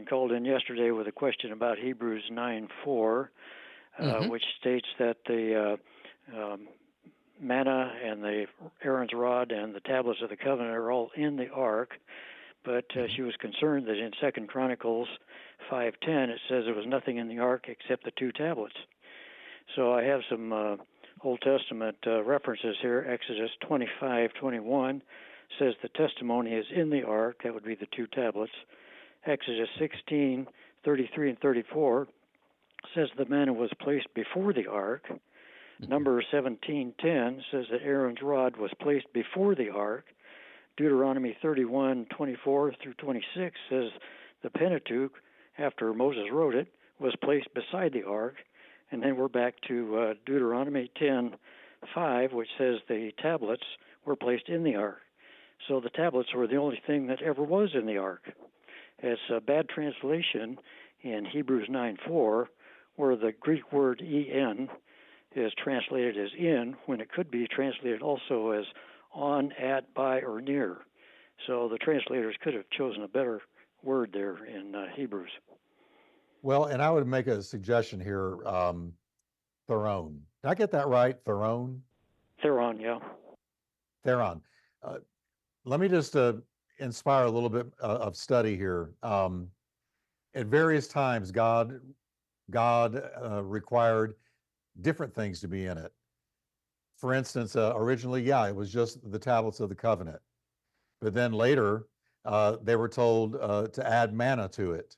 gentleman called in yesterday with a question about Hebrews 9:4, Hmm. which states that the manna and the Aaron's rod and the tablets of the covenant are all in the ark. But Hmm. she was concerned that in 2 Chronicles 5:10 it says there was nothing in the ark except the 2 tablets. So I have some Old Testament references here. Exodus 25:21 says the testimony is in the ark. That would be the 2 tablets. Exodus 16:33 and 34 says the manna was placed before the ark. Numbers 17:10 says that Aaron's rod was placed before the ark. Deuteronomy 31:24 through 26 says the Pentateuch, after Moses wrote it, was placed beside the ark. And then we're back to Deuteronomy 10:5, which says the tablets were placed in the ark. So the tablets were the only thing that ever was in the ark. It's a bad translation in Hebrews 9:4, where the Greek word en is translated as in, when it could be translated also as on, at, by, or near. So the translators could have chosen a better word there in Hebrews. Well, and I would make a suggestion here, Theron. Did I get that right? Theron? Theron, yeah. Theron. Uh, Let me just inspire a little bit of study here. At various times, God required different things to be in it. For instance, originally, it was just the tablets of the covenant. But then later, they were told to add manna to it.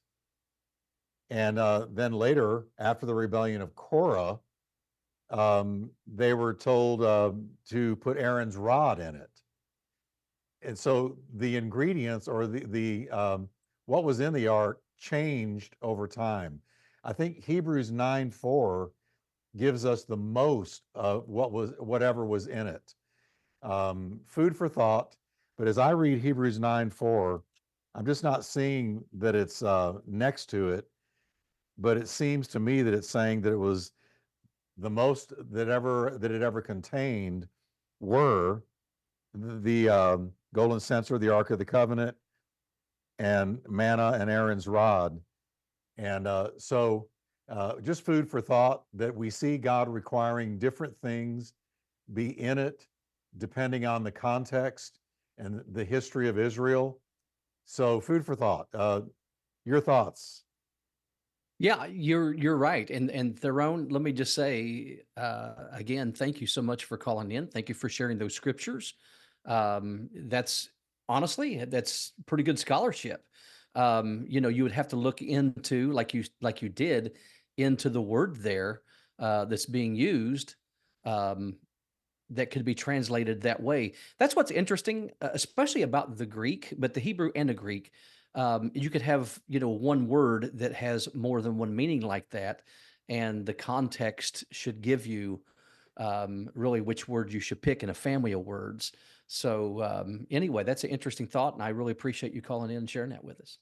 And then later, after the rebellion of Korah, they were told to put Aaron's rod in it. And so the ingredients or the what was in the ark changed over time. I think Hebrews 9:4 gives us the most of whatever was in it. Food for thought. But as I read Hebrews 9:4, I'm just not seeing that it's next to it, but it seems to me that it's saying that it was the most that it ever contained were the golden censer, the Ark of the Covenant, and manna and Aaron's rod. And so just food for thought that we see God requiring different things be in it depending on the context and the history of Israel. So food for thought. Your thoughts? Yeah, you're right. And Theron, let me just say again, thank you so much for calling in. Thank you for sharing those scriptures. That's honestly, that's pretty good scholarship. You would have to look into, like you did, into the word there that's being used. That could be translated that way. That's what's interesting, especially about the Greek, but the Hebrew and the Greek. You could have, one word that has more than one meaning like that, and the context should give you really which word you should pick in a family of words. So anyway, that's an interesting thought, and I really appreciate you calling in and sharing that with us.